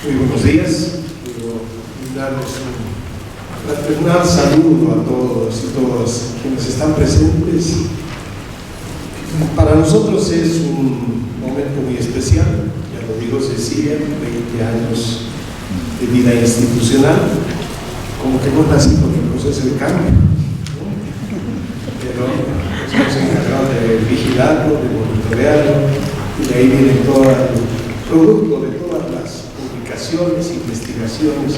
Muy buenos días. Quiero darles un fraternal saludo a todos y todas quienes están presentes. Para nosotros es un momento muy especial, ya lo digo Cecilia, 20 años de vida institucional, como que no nací con el proceso de cambio, ¿no? Pero nos hemos encargado de vigilarlo, de monitorearlo, y de ahí viene todo el producto de todas las publicaciones, investigaciones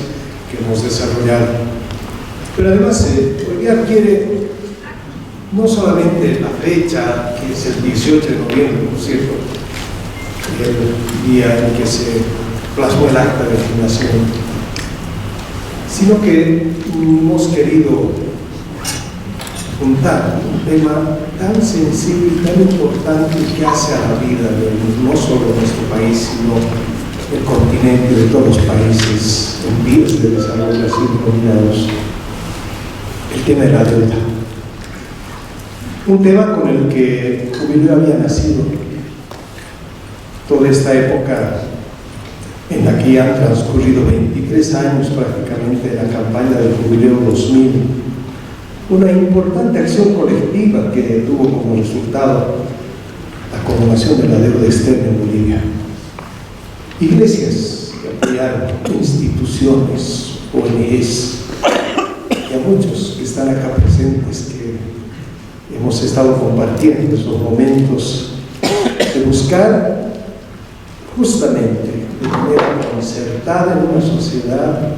que hemos desarrollado. Pero además, hoy día adquiere no solamente la fecha, que es el 18 de noviembre, por cierto, el día en que se plasmó el acta de fundación, sino que hemos querido juntar un tema tan sensible y tan importante que hace a la vida de no solo de nuestro país, sino del continente, de todos los países en vías de desarrollo así denominados, el tema de la deuda. Un tema con el que Jubileo había nacido. Toda esta época en la que ya han transcurrido 23 años prácticamente de la campaña del Jubileo 2000, una importante acción colectiva que tuvo como resultado la condonación de la deuda externa en Bolivia. Iglesias que apoyaron, instituciones, ONGs, y a muchos que están acá presentes, que hemos estado compartiendo esos momentos de buscar justamente de manera concertada en una sociedad,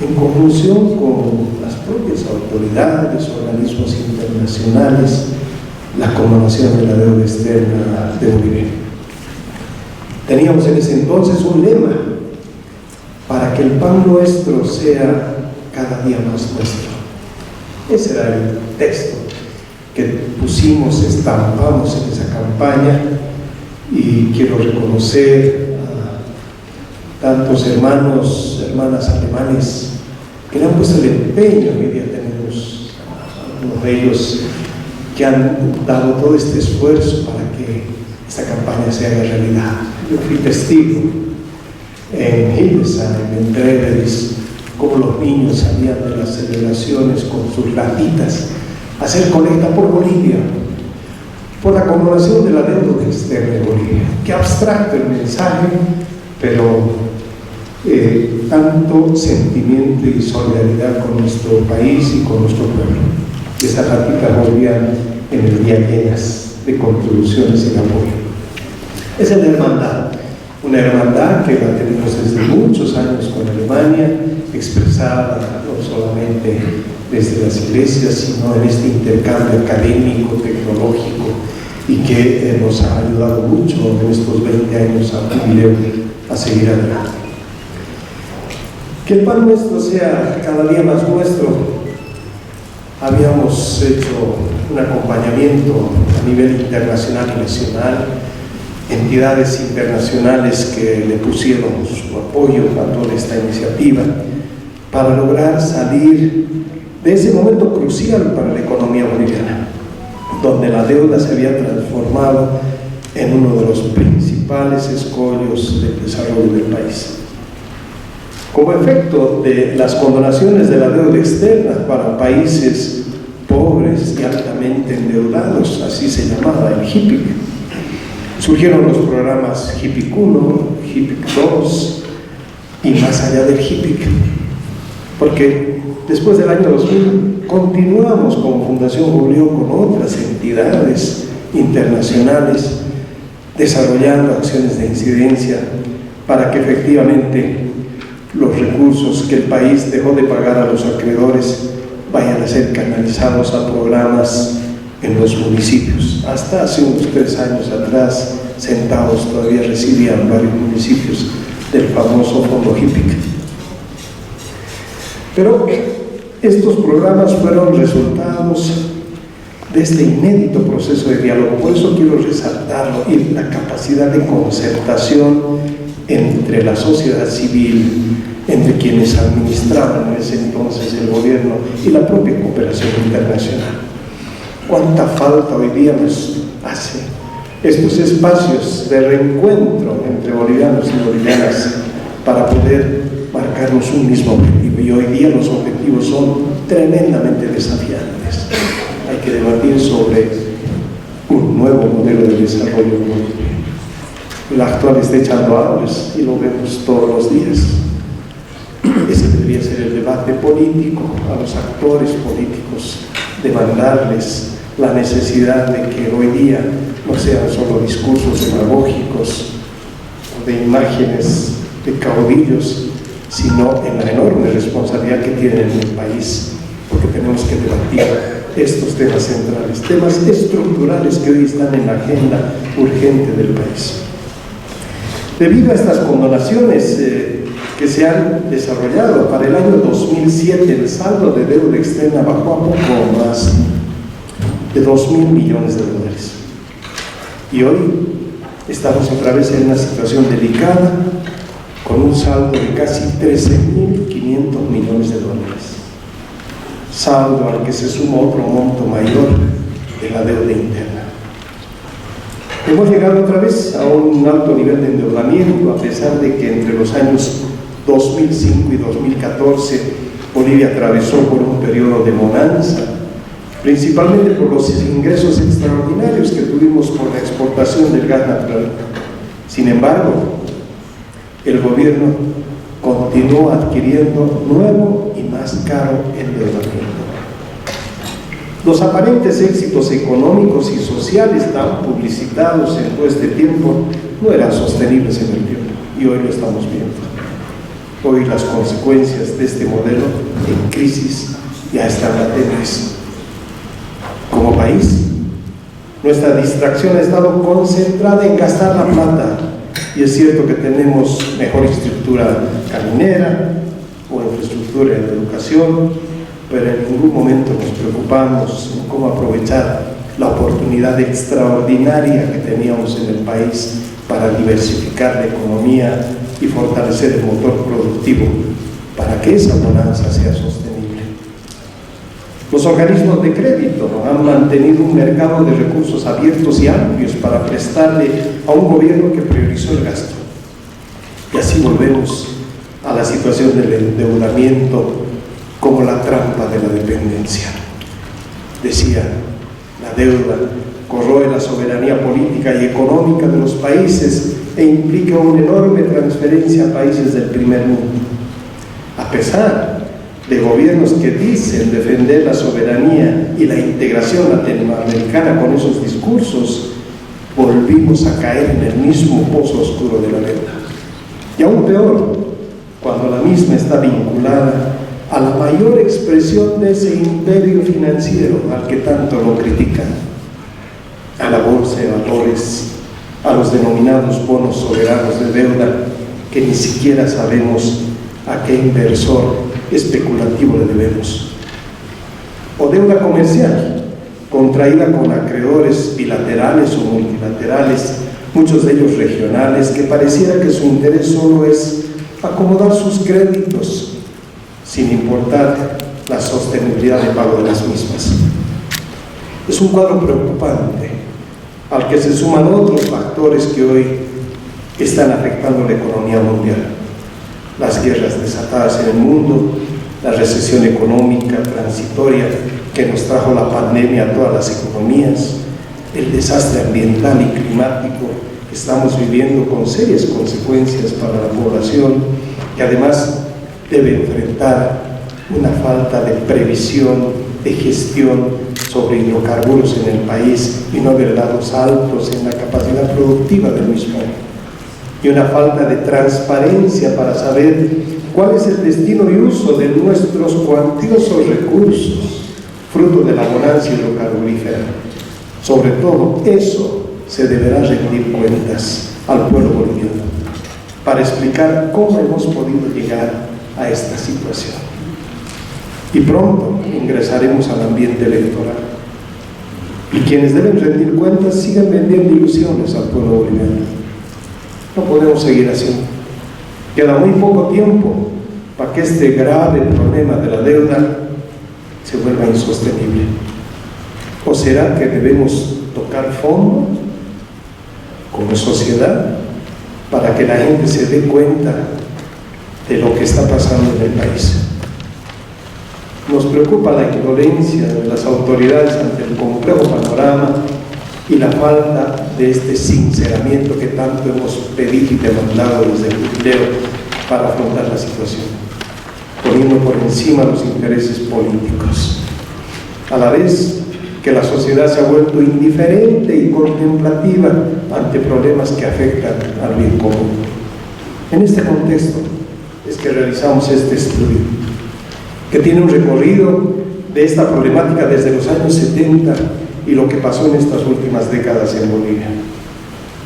en conjunción con las propias autoridades, organismos internacionales, la condonación de la deuda externa de Bolivia. Teníamos en ese entonces un lema: para que el pan nuestro sea cada día más nuestro. Ese era el texto que pusimos, estampamos en esa campaña, y quiero reconocer a tantos hermanos, hermanas alemanes que le han puesto el empeño. Hoy día tenemos algunos de ellos que han dado todo este esfuerzo para que esta campaña se haga realidad. Yo fui testigo en Hildesheim, en Treveris, cómo los niños salían de las celebraciones con sus latitas a hacer colecta por Bolivia, por la condonación de la deuda externa de Bolivia. Qué abstracto el mensaje, pero tanto sentimiento y solidaridad con nuestro país y con nuestro pueblo. Esas latitas volvían en el día llenas de contribuciones y de apoyo. Esa es la hermandad, una hermandad que la tenemos desde muchos años con Alemania, expresada no solamente desde las iglesias, sino en este intercambio académico, tecnológico, y que nos ha ayudado mucho en estos 20 años a Jubileo a seguir adelante. Que el pan nuestro sea cada día más nuestro. Habíamos hecho un acompañamiento a nivel internacional y nacional, entidades internacionales que le pusieron su apoyo a toda esta iniciativa para lograr salir de ese momento crucial para la economía boliviana, donde la deuda se había transformado en uno de los principales escollos del desarrollo del país. Como efecto de las condonaciones de la deuda externa para países pobres y altamente endeudados, así se llamaba el HIPIC, surgieron los programas HIPIC 1, HIPIC 2 y más allá del HIPIC, porque después del año 2000 continuamos como Fundación Jubileo con otras entidades internacionales desarrollando acciones de incidencia para que efectivamente los recursos que el país dejó de pagar a los acreedores vayan a ser canalizados a programas en los municipios. Hasta hace unos 3 años atrás, centavos todavía recibían varios municipios del famoso fondo HIPIC. Pero estos programas fueron resultados de este inédito proceso de diálogo. Por eso quiero resaltarlo, y la capacidad de concertación entre la sociedad civil, entre quienes administraban en ese entonces el gobierno y la propia cooperación internacional. Cuánta falta hoy día nos hace estos espacios de reencuentro entre bolivianos y bolivianas para poder marcarnos un mismo objetivo. Y hoy día los objetivos son tremendamente desafiantes. Hay que debatir sobre un nuevo modelo de desarrollo. El actual está echando árboles y lo vemos todos los días. Ese debería ser el debate político, a los actores políticos, demandarles la necesidad de que hoy día no sean solo discursos demagógicos o de imágenes de caudillos, sino en la enorme responsabilidad que tienen en el país, porque tenemos que debatir estos temas centrales, temas estructurales que hoy están en la agenda urgente del país. Debido a estas condonaciones que se han desarrollado para el año 2007, el saldo de deuda externa bajó a poco más de 2.000 millones de dólares. Y hoy estamos otra vez en una situación delicada, con un saldo de casi 13.500 millones de dólares. Saldo al que se suma otro monto mayor de la deuda interna. Hemos llegado otra vez a un alto nivel de endeudamiento, a pesar de que entre los años 2005 y 2014 Bolivia atravesó por un periodo de bonanza, principalmente por los ingresos extraordinarios que tuvimos por la exportación del gas natural. Sin embargo, el gobierno continuó adquiriendo nuevo y más caro endeudamiento. Los aparentes éxitos económicos y sociales tan publicitados en todo este tiempo no eran sostenibles en el tiempo, y hoy lo estamos viendo. Hoy las consecuencias de este modelo en crisis ya están latentes. Como país, nuestra distracción ha estado concentrada en gastar la plata, y es cierto que tenemos mejor infraestructura caminera o infraestructura en educación, pero en ningún momento nos preocupamos en cómo aprovechar la oportunidad extraordinaria que teníamos en el país para diversificar la economía y fortalecer el motor productivo para que esa bonanza sea sostenible. Los organismos de crédito han mantenido un mercado de recursos abiertos y amplios para prestarle a un gobierno que priorizó el gasto. Y así volvemos a la situación del endeudamiento como la trampa de la dependencia. Decía, la deuda corroe la soberanía política y económica de los países e implica una enorme transferencia a países del primer mundo. A pesar de gobiernos que dicen defender la soberanía y la integración latinoamericana con esos discursos, volvimos a caer en el mismo pozo oscuro de la deuda. Y aún peor, cuando la misma está vinculada a la mayor expresión de ese imperio financiero al que tanto lo critican, a la bolsa de valores, a los denominados bonos soberanos de deuda, que ni siquiera sabemos a qué inversor especulativo le debemos. O deuda comercial, contraída con acreedores bilaterales o multilaterales, muchos de ellos regionales, que pareciera que su interés solo es acomodar sus créditos, sin importar la sostenibilidad de pago de las mismas. Es un cuadro preocupante, al que se suman otros factores que hoy están afectando la economía mundial. Las guerras desatadas en el mundo, la recesión económica transitoria que nos trajo la pandemia a todas las economías, el desastre ambiental y climático que estamos viviendo con serias consecuencias para la población, que además debe enfrentar una falta de previsión, de gestión sobre hidrocarburos en el país y no haber dado saltos en la capacidad productiva del mismo, y una falta de transparencia para saber cuál es el destino y uso de nuestros cuantiosos recursos, fruto de la bonanza hidrocarburífera. Sobre todo eso se deberá rendir cuentas al pueblo boliviano para explicar cómo hemos podido llegar a esta situación. Y pronto ingresaremos al ambiente electoral, y quienes deben rendir cuentas siguen vendiendo ilusiones al pueblo boliviano. No podemos seguir así. Queda muy poco tiempo para que este grave problema de la deuda se vuelva insostenible. ¿O será que debemos tocar fondo como sociedad para que la gente se dé cuenta de lo que está pasando en el país. Nos preocupa la ignorancia de las autoridades ante el complejo panorama y la falta de este sinceramiento que tanto hemos pedido y demandado desde el Jubileo para afrontar la situación, poniendo por encima los intereses políticos, a la vez que la sociedad se ha vuelto indiferente y contemplativa ante problemas que afectan al bien común. En este contexto es que realizamos este estudio, que tiene un recorrido de esta problemática desde los años 70 y lo que pasó en estas últimas décadas en Bolivia,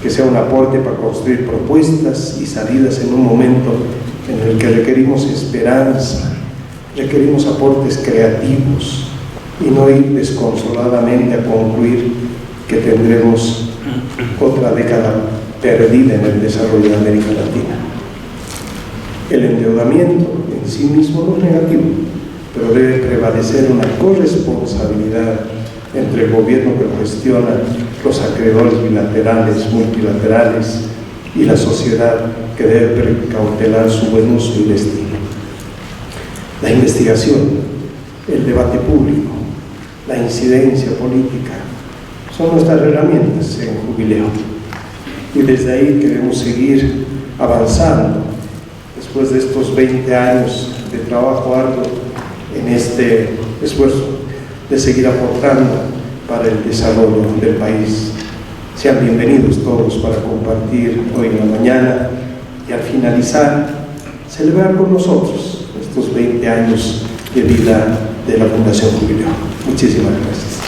que sea un aporte para construir propuestas y salidas en un momento en el que requerimos esperanza, requerimos aportes creativos y no ir desconsoladamente a concluir que tendremos otra década perdida en el desarrollo de América Latina. El endeudamiento en sí mismo no es negativo, pero debe prevalecer una corresponsabilidad entre el gobierno que lo gestiona, los acreedores bilaterales, multilaterales y la sociedad que debe precautelar su buen uso y destino. La investigación, el debate público, la incidencia política son nuestras herramientas en Jubileo, y desde ahí queremos seguir avanzando después de estos 20 años de trabajo arduo en este esfuerzo de seguir aportando para el desarrollo del país. Sean bienvenidos todos para compartir hoy en la mañana y al finalizar celebrar con nosotros estos 20 años de vida de la Fundación Jubileo. Muchísimas gracias.